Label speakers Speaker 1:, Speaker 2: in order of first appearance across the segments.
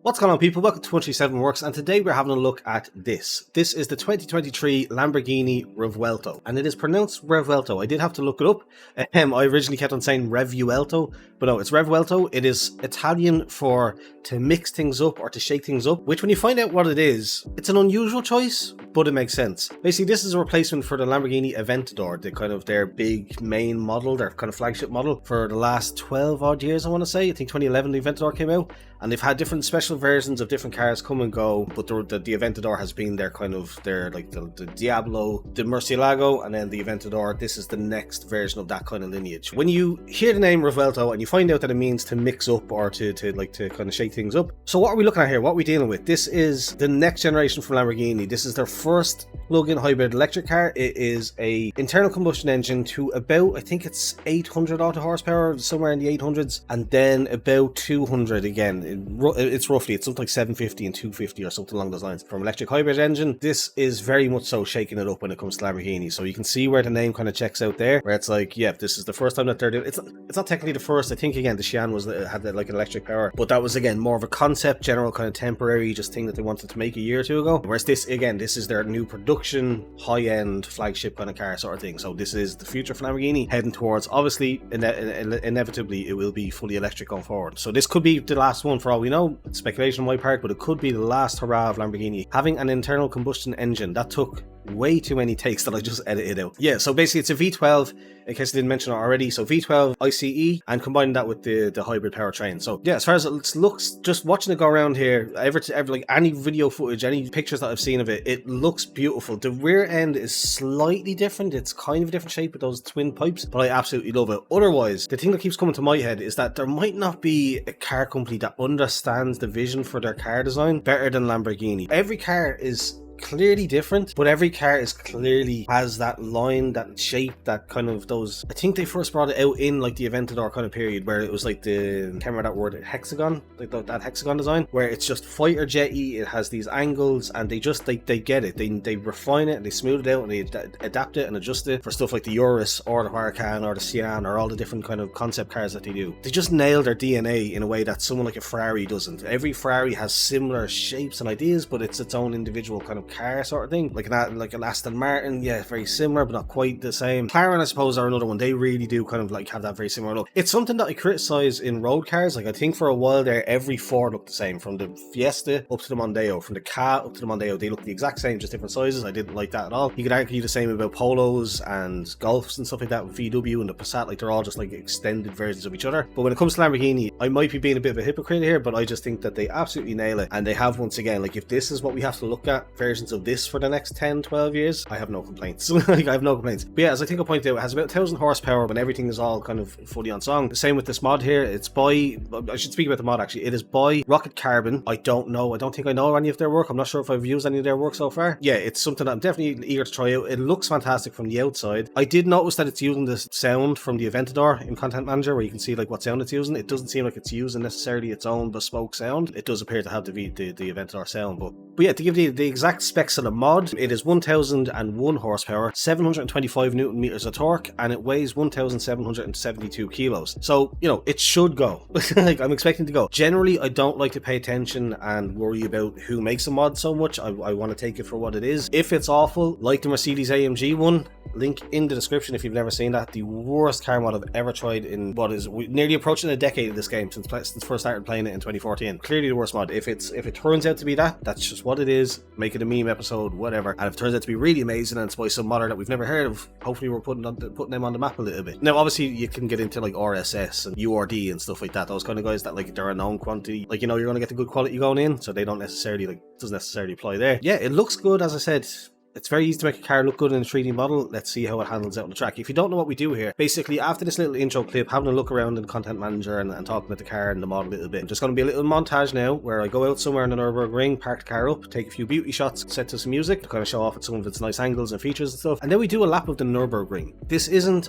Speaker 1: What's going on, people? Welcome to 137 Works, and today we're having a look at this. This is the 2023 Lamborghini Revuelto, and it is pronounced Revuelto. I did have to look it up. I originally kept on saying Revuelto, but no, it's Revuelto. It is Italian for to mix things up or to shake things up, which when you find out what it is, it's an unusual choice, but it makes sense. Basically, this is a replacement for the Lamborghini Aventador, their big main model, their kind of flagship model for the last 12 odd years, I want to say. I think 2011 the Aventador came out, and they've had different special versions of different cars come and go, but the Aventador has been the Diablo, the Murcielago, and then the Aventador. This is the next version of that kind of lineage. When you hear the name Revuelto and you find out that it means to mix up or to kind of shake things up, so what are we looking at here? What are we dealing with? This is the next generation from Lamborghini. This is their first plug-in hybrid electric car. It is a internal combustion engine to about, I think it's 800 auto horsepower, somewhere in the 800s, and then about 200 again. It's roughly, it's something like 750 and 250 or something along those lines. From electric hybrid engine, this is very much so shaking it up when it comes to Lamborghini. So you can see where the name kind of checks out there, where it's like, yeah, this is the first time that they're doing it. It's not technically the first. I think again the Xi'an had like an electric power, but that was again more of a concept, general kind of temporary just thing that they wanted to make a year or two ago. Whereas this is their new production high-end flagship kind of car sort of thing. So this is the future for Lamborghini, heading towards, obviously inevitably it will be fully electric going forward. So this could be the last one for all we know. It's speculation on my part, but it could be the last hurrah of Lamborghini having an internal combustion engine. That took way too many takes that I just edited out. Yeah, so basically it's a V12, in case I didn't mention it already. So V12 ICE, and combining that with the hybrid powertrain. So yeah, as far as it looks, just watching it go around here, ever like any video footage, any pictures that I've seen of it, it looks beautiful. The rear end is slightly different. It's kind of a different shape with those twin pipes, but I absolutely love it. Otherwise, the thing that keeps coming to my head is that there might not be a car company that understands the vision for their car design better than Lamborghini. Every car is clearly different, but every car is clearly has that line, that shape, that kind of those. I think they first brought it out in like the Aventador kind of period, where it was like the, can't remember that word, hexagon, like that hexagon design, where it's just fighter jetty. It has these angles, and they get it. They refine it and they smooth it out and they adapt it and adjust it for stuff like the Urus or the Huracan or the Xi'an or all the different kind of concept cars that they do. They just nail their DNA in a way that someone like a Ferrari doesn't. Every Ferrari has similar shapes and ideas, but it's its own individual kind of car sort of thing. Like an Aston Martin, yeah, very similar but not quite the same. McLaren, I suppose, are another one. They really do kind of like have that very similar look. It's something that I criticize in road cars. Like I think for a while there, every Ford looked the same, from the Fiesta up to the Mondeo, from the Ka up to the Mondeo. They look the exact same, just different sizes. I didn't like that at all. You could argue the same about Polos and Golfs and stuff like that with VW and the Passat. Like they're all just like extended versions of each other. But when it comes to Lamborghini, I might be being a bit of a hypocrite here, but I just think that they absolutely nail it. And they have, once again, like if this is what we have to look at, versions of this for the next 10-12 years, I have no complaints. Like, I have no complaints. But yeah, as I think I pointed out, it has about 1,000 horsepower when everything is all kind of fully on song. The same with this mod here. It's by, I should speak about the mod actually, it is by Rocket Carbon. I don't think I know any of their work. I'm not sure if I've used any of their work so far. Yeah, it's something that I'm definitely eager to try out. It looks fantastic from the outside. I did notice that it's using the sound from the Aventador in Content Manager, where you can see like what sound it's using. It doesn't seem like it's using necessarily its own bespoke sound. It does appear to have the Aventador sound, but yeah, to give you the exact specs of the mod, it is 1,001 horsepower, 725 newton meters of torque, and it weighs 1,772 kilos. So, you know, it should go. Like, I'm expecting to go. Generally, I don't like to pay attention and worry about who makes a mod so much. I want to take it for what it is. If it's awful, like the Mercedes AMG one, link in the description if you've never seen that. The worst car mod I've ever tried in what is nearly approaching a decade of this game, since first started playing it in 2014. Clearly the worst mod. If it turns out to be that, that's just what it is. Make it a meme episode, whatever. And if it turns out to be really amazing and it's by some modder that we've never heard of, hopefully we're putting them on the map a little bit. Now obviously you can get into like RSS and URD and stuff like that, those kind of guys that like they're a known quantity, like, you know, you're going to get the good quality going in, so they don't necessarily, like, doesn't necessarily apply there. Yeah, it looks good. As I said, it's very easy to make a car look good in a 3D model. Let's see how it handles out on the track. If you don't know what we do here, basically after this little intro clip, having a look around in the Content Manager and talking about the car and the model a little bit, just going to be a little montage now where I go out somewhere in the Nürburgring, park the car up, take a few beauty shots, set to some music to kind of show off at some of its nice angles and features and stuff, and then we do a lap of the Nürburgring.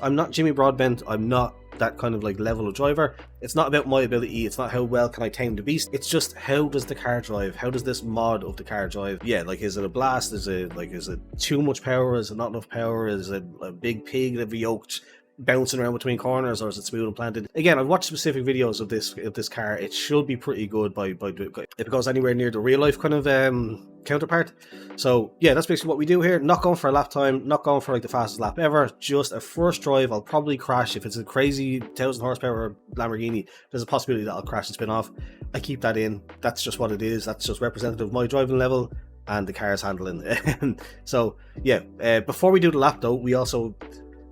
Speaker 1: I'm not Jimmy Broadbent, I'm not that kind of like level of driver. It's not about my ability, it's not how well can I tame the beast, it's just how does the car drive, how does this mod of the car drive. Yeah, like, is it a blast, is it too much power, is it not enough power, is it a big pig that we yoked bouncing around between corners, or is it smooth and planted? Again, I've watched specific videos of this car. It should be pretty good by if it goes anywhere near the real life kind of counterpart. So yeah, that's basically what we do here. Not going for a lap time, not going for like the fastest lap ever, just a first drive. I'll probably crash if it's a crazy 1,000 horsepower Lamborghini. There's a possibility that I'll crash and spin off. I keep that in. That's just what it is. That's just representative of my driving level and the car's handling. So yeah, before we do the lap though, we also,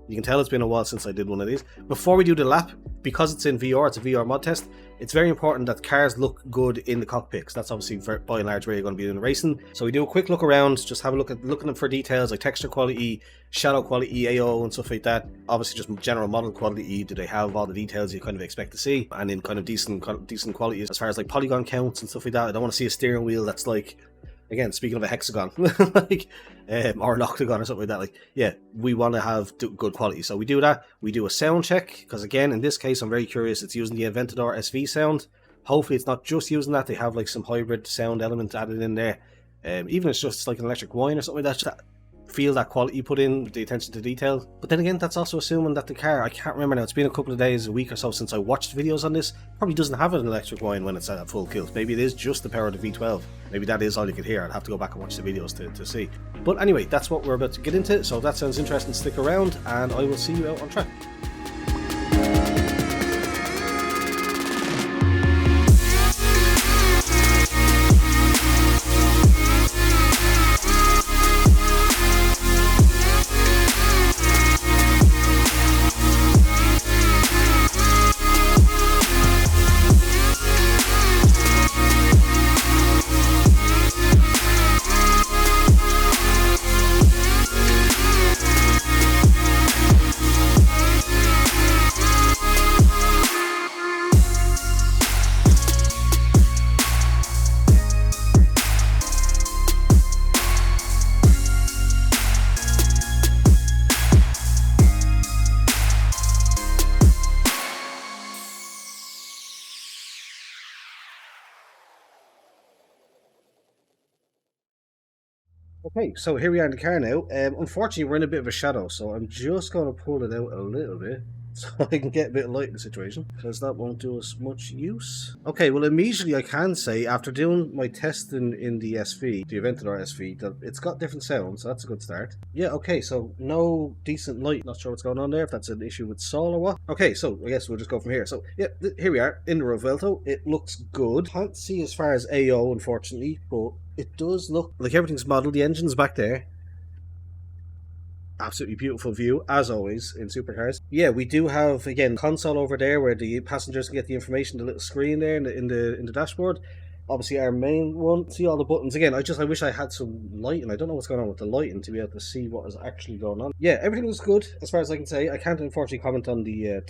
Speaker 1: you can tell it's been a while since I did one of these. Before we do the lap, because it's in VR, it's a VR mod test, it's very important that cars look good in the cockpit, because that's obviously by and large where you're going to be doing the racing. So we do a quick look around, just have a look at them for details like texture quality, shadow quality, AO and stuff like that. Obviously just general model quality, do they have all the details you kind of expect to see, and in kind of decent quality as far as like polygon counts and stuff like that. I don't want to see a steering wheel that's like, again, speaking of a hexagon, like, or an octagon or something like that, like, yeah, we want to have good quality. So we do that. We do a sound check, because again, in this case, I'm very curious. It's using the Aventador SV sound. Hopefully it's not just using that. They have like some hybrid sound element added in there. Even if it's just like an electric wine or something like that, feel that quality you put in, the attention to detail. But then again, that's also assuming that the car, I can't remember now, it's been a couple of days, a week or so since I watched videos on this, probably doesn't have an electric wine when it's at full kilt. Maybe it is just the power of the V12. Maybe that is all you could hear. I'd have to go back and watch the videos to see. But anyway, that's what we're about to get into, so if that sounds interesting, stick around and I will see you out on track. Okay, so here we are in the car now. Unfortunately, we're in a bit of a shadow, so I'm just going to pull it out a little bit so I can get a bit of light in the situation, because that won't do us much use. Okay, well immediately I can say, after doing my testing in the SV, the Aventador SV, that it's got different sounds, so that's a good start. Yeah, okay, so no decent light. Not sure what's going on there, if that's an issue with Sol or what. Okay, so I guess we'll just go from here. So yeah, here we are in the Revuelto. It looks good. Can't see as far as AO, unfortunately, but it does look like everything's modelled. The engine's back there. Absolutely beautiful view, as always, in supercars. Yeah, we do have, again, console over there where the passengers can get the information, the little screen there in the dashboard. Obviously our main one, see all the buttons. Again, I wish I had some light, and I don't know what's going on with the lighting to be able to see what is actually going on. Yeah, everything was good as far as I can say. I can't unfortunately comment on the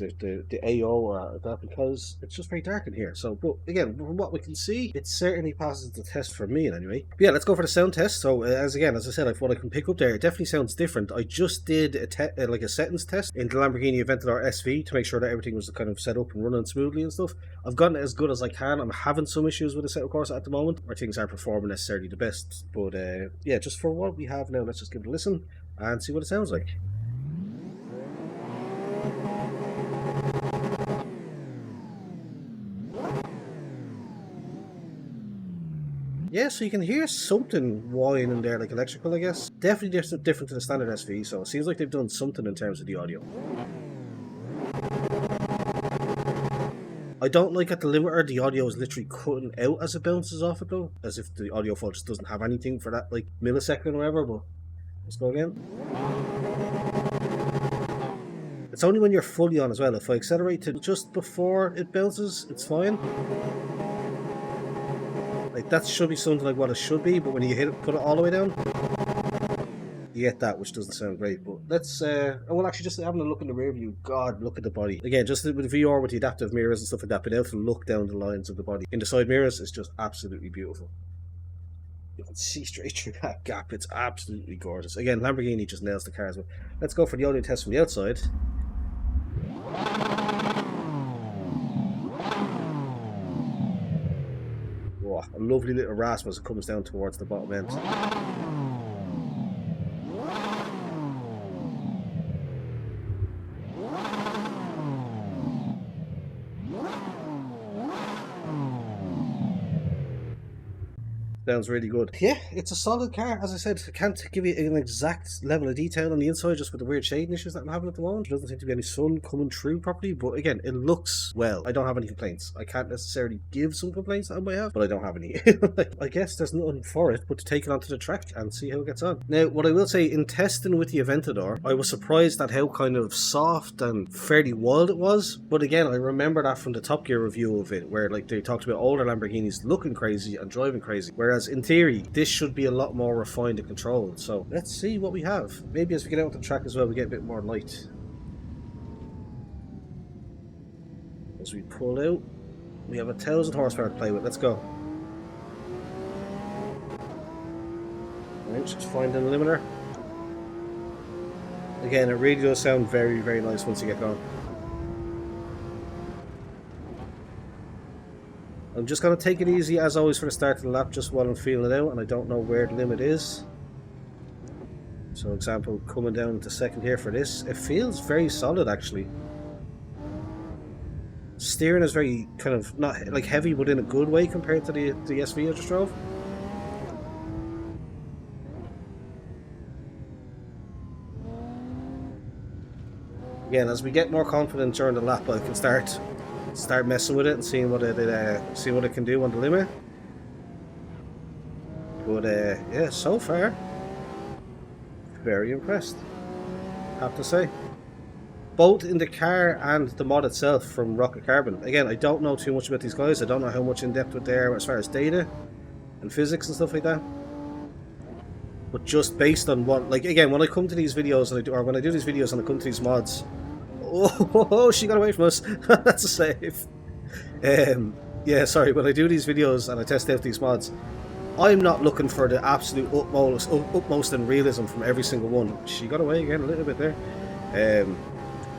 Speaker 1: AO or that because it's just very dark in here. So, but again, from what we can see, it certainly passes the test for me anyway. But yeah, let's go for the sound test. So as I said, like what I can pick up there, it definitely sounds different. I just did like a settings test in the Lamborghini Aventador SV to make sure that everything was kind of set up and running smoothly and stuff. I've gotten it as good as I can. I'm having some issues with Assetto Corsa at the moment, where things aren't performing necessarily the best. But yeah, just for what we have now, let's just give it a listen and see what it sounds like. Yeah, so you can hear something whining there, like electrical, I guess. Definitely different to the standard SV, so it seems like they've done something in terms of the audio. I don't like at the limiter, the audio is literally cutting out as it bounces off it though, as if the audio file just doesn't have anything for that like millisecond or whatever, but let's go again. It's only when you're fully on as well. If I accelerate to just before it bounces, it's fine. Like that should be something like what it should be, but when you hit it, put it all the way down, you get that, which doesn't sound great. But let's well, actually, just having a look in the rear view. God, look at the body again. Just with VR, with the adaptive mirrors and stuff like that, being able to look down the lines of the body in the side mirrors is just absolutely beautiful. You can see straight through that gap. It's absolutely gorgeous. Again, Lamborghini just nails the cars. But let's go for the audio test from the outside. Wow, a lovely little rasp as it comes down towards the bottom end. Sounds really good. Yeah, it's a solid car. As I said, I can't give you an exact level of detail on the inside just with the weird shading issues that I'm having at the moment. There doesn't seem to be any sun coming through properly, but again, it looks well. I don't have any complaints. I can't necessarily give some complaints that I might have, but I don't have any. I guess there's nothing for it but to take it onto the track and see how it gets on. Now, what I will say, in testing with the Aventador, I was surprised at how kind of soft and fairly wild it was. But again, I remember that from the Top Gear review of it, where like they talked about older Lamborghinis looking crazy and driving crazy. Whereas in theory, this should be a lot more refined and controlled. So let's see what we have. Maybe as we get out on the track as well, we get a bit more light. As we pull out, we have 1,000 horsepower to play with. Let's go. Right, just find the limiter. Again, it really does sound very, very nice once you get going. I'm just going to take it easy as always for the start of the lap, just while I'm feeling it out and I don't know where the limit is. So example, coming down to second here for this, it feels very solid actually. Steering is very kind of, not like heavy but in a good way compared to the SV I just drove. Again, as we get more confident during the lap, I can start messing with it and seeing what it can do on the limit. But yeah, so far, very impressed, have to say. Both in the car and the mod itself from Rocket Carbon. Again, I don't know too much about these guys. I don't know how much in depth with there as far as data and physics and stuff like that. But just based on what, like, again, when I come to these videos and when I do these videos and I come to these mods. Oh, she got away from us. That's a save. Yeah, sorry, when I do these videos and I test out these mods, I'm not looking for the absolute utmost in realism from every single one. She got away again a little bit there.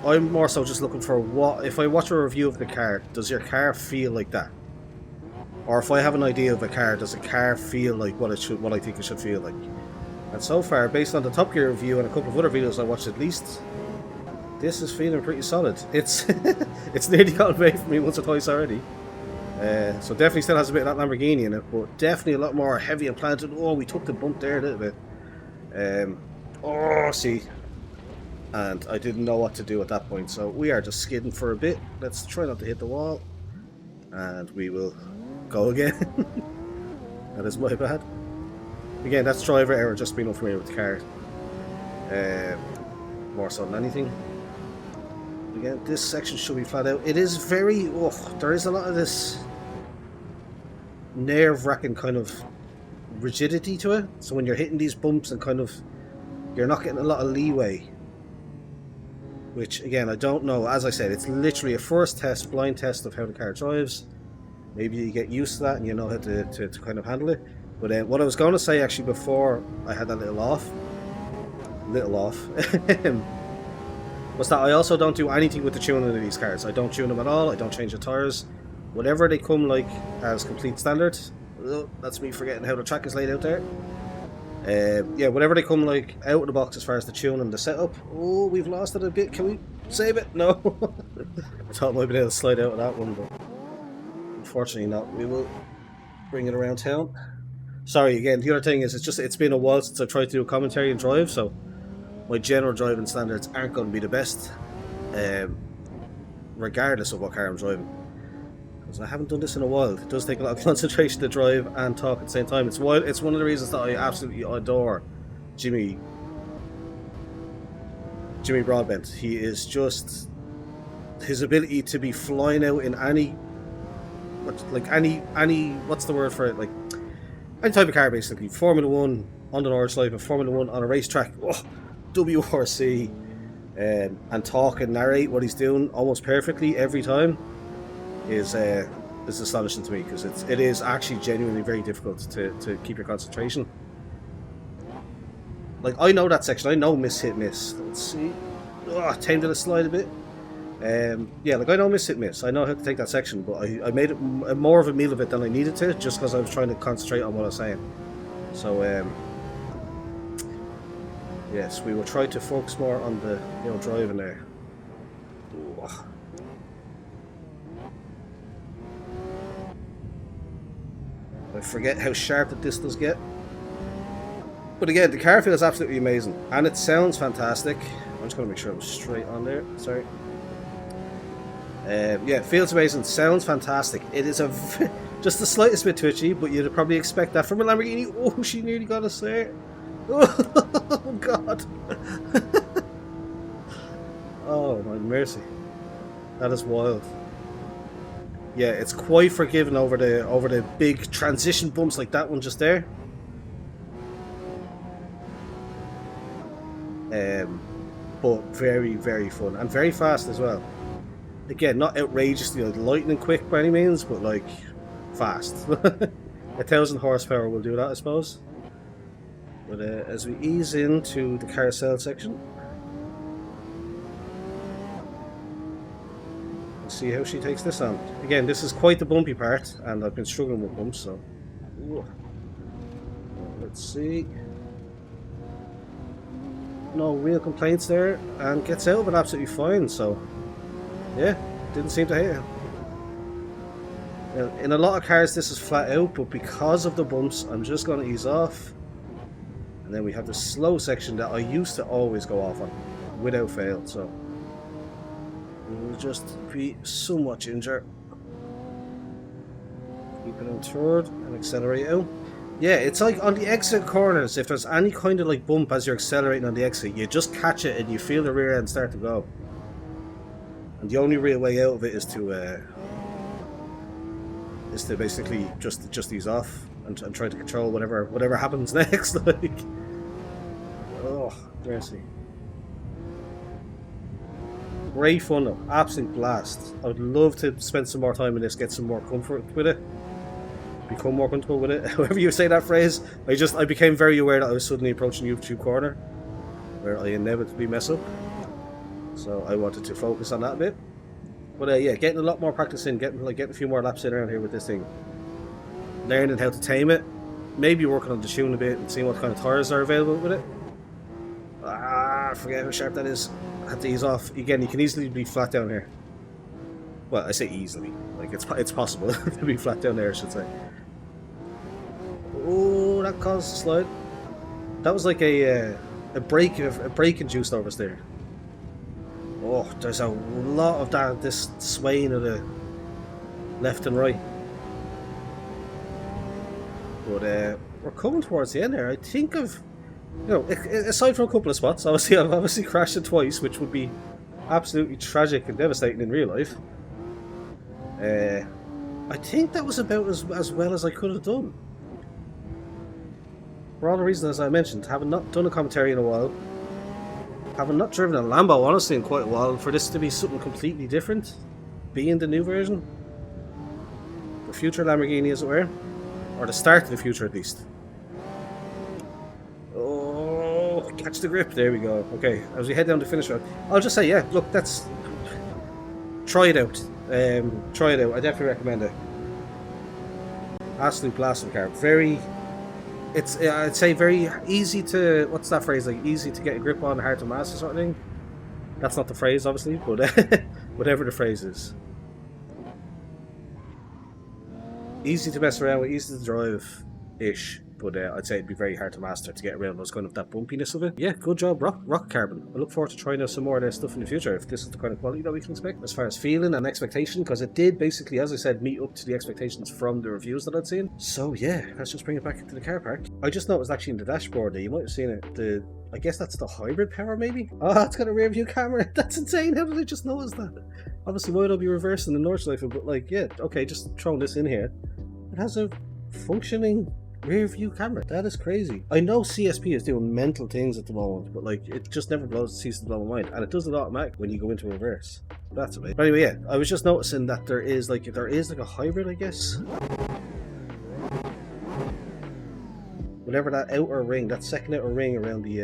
Speaker 1: I'm more so just looking for what, if I watch a review of the car, does your car feel like that? Or if I have an idea of a car, does a car feel like what I think it should feel like? And so far, based on the Top Gear review and a couple of other videos I watched at least, this is feeling pretty solid. It's it's nearly gotten away from me once or twice already. So definitely still has a bit of that Lamborghini in it, but definitely a lot more heavy and planted. Oh, we took the bump there a little bit. Oh, see. And I didn't know what to do at that point, so we are just skidding for a bit. Let's try not to hit the wall. And we will go again. That is my bad. Again, that's driver error, just being unfamiliar with the car. More so than anything. Again, this section should be flat out. It is very, there is a lot of this nerve-wracking kind of rigidity to it. So when you're hitting these bumps and kind of, you're not getting a lot of leeway. Which, again, I don't know. As I said, it's literally a first test, blind test of how the car drives. Maybe you get used to that and you know how to kind of handle it. But what I was going to say actually before I had that little off, was that I also don't do anything with the tuning of these cars. I don't tune them at all. I don't change the tires. Whatever they come like as complete standard. Oh, that's me forgetting how the track is laid out there. Yeah, whatever they come like out of the box as far as the tune and the setup. Oh, we've lost it a bit. Can we save it? No. I thought I might be able to slide out of that one, but unfortunately not. We will bring it around town. Sorry, again, the other thing is it's been a while since I've tried to do a commentary and drive, so my general driving standards aren't going to be the best, regardless of what car I'm driving. Because I haven't done this in a while. It does take a lot of concentration to drive and talk at the same time. It's one of the reasons that I absolutely adore Jimmy Broadbent. He is just, his ability to be flying out in any what's the word for it, like any type of car basically. Formula 1 on the North Side, Formula 1 on a racetrack. Oh, WRC, and talk and narrate what he's doing almost perfectly every time is astonishing to me, because it is actually genuinely very difficult to keep your concentration. Like, I know that section, I know miss hit miss. Let's see. Oh, tamed it a slide a bit. Yeah, like I know miss hit miss. I know how to take that section, but I made it more of a meal of it than I needed to, just because I was trying to concentrate on what I was saying. So yes, we will try to focus more on the driving there. Ooh. I forget how sharp the distance get. But again, the car feels absolutely amazing, and it sounds fantastic. I'm just going to make sure I'm straight on there. Sorry. Yeah, it feels amazing. Sounds fantastic. It is just the slightest bit twitchy, but you'd probably expect that from a Lamborghini. Oh, she nearly got us there. Oh God. Oh my mercy. That is wild. Yeah, it's quite forgiving over the big transition bumps like that one just there. But very, very fun and very fast as well. Again, not outrageously like lightning quick by any means, but like fast. 1,000 horsepower will do that, I suppose. But as we ease into the carousel section, let's see how she takes this on. Again, this is quite the bumpy part, and I've been struggling with bumps, so let's see. No real complaints there, and gets out of it absolutely fine, so yeah, didn't seem to hate it. Now, in a lot of cars this is flat out, but because of the bumps I'm just going to ease off, and then we have the slow section that I used to always go off on without fail, so we'll just be somewhat ginger. Keep it on third and accelerate out. Yeah, it's like on the exit corners, if there's any kind of like bump as you're accelerating on the exit, you just catch it and you feel the rear end start to go. And the only real way out of it is to basically just ease off and try to control whatever happens next. Like, oh, mercy. Great fun though, absolute blast. I would love to spend some more time in this, get some more comfort with it. Become more comfortable with it, however you say that phrase. I became very aware that I was suddenly approaching YouTube corner where I inevitably mess up, so I wanted to focus on that a bit. But yeah, getting a lot more practice in, getting a few more laps in around here with this thing, learning how to tame it, maybe working on the tune a bit and seeing what kind of tires are available with it. I forget how sharp that is. I had to ease off again. You can easily be flat down here. Well, I say easily, like it's possible to be flat down there, I should say. Oh, that caused a slide. That was like a brake induced over us there. Oh, there's a lot of that, this swaying of the left and right. But we're coming towards the end there. I think of, aside from a couple of spots, obviously I've crashed it twice, which would be absolutely tragic and devastating in real life. I think that was about as well as I could have done. For all the reasons as I mentioned, having not done a commentary in a while, having not driven a Lambo honestly in quite a while, for this to be something completely different, being the new version, the future Lamborghini as it were, or the start of the future at least. Oh, catch the grip, there we go. Okay, as we head down the finish road, I'll just say, yeah, look, try it out. Try it out. I definitely recommend it. Absolute blast of a car. I'd say very easy to, what's that phrase, like easy to get a grip on, hard to master sort of thing. That's not the phrase obviously, but whatever the phrase is. Easy to mess around with, easy to drive ish, but I'd say it'd be very hard to master to get around those kind of that bumpiness of it. Yeah, good job, Rock Carbon. I look forward to trying out some more of their stuff in the future, if this is the kind of quality that we can expect as far as feeling and expectation, because it did basically, as I said, meet up to the expectations from the reviews that I'd seen. So yeah, let's just bring it back into the car park. I just noticed actually in the dashboard there, you might have seen it, I guess that's the hybrid power maybe? Oh, it's got a rear view camera. That's insane. How did I just notice that? Obviously, why would I be reversing the North Life? But like, yeah, okay, just throwing this in here. It has a functioning rear view camera. That is crazy. I know CSP is doing mental things at the moment, but like it just never ceases to blow my mind, and it does it automatic when you go into reverse. That's amazing. But anyway, yeah, I was just noticing that there is like a hybrid, I guess. Whenever that outer ring, that second outer ring around the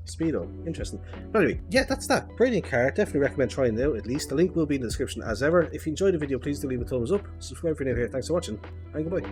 Speaker 1: Speedo. Interesting. But anyway, yeah, that's that. Brilliant car. Definitely recommend trying it out at least. The link will be in the description as ever. If you enjoyed the video, please do leave a thumbs up. Subscribe if you're new here. Thanks for watching, and goodbye.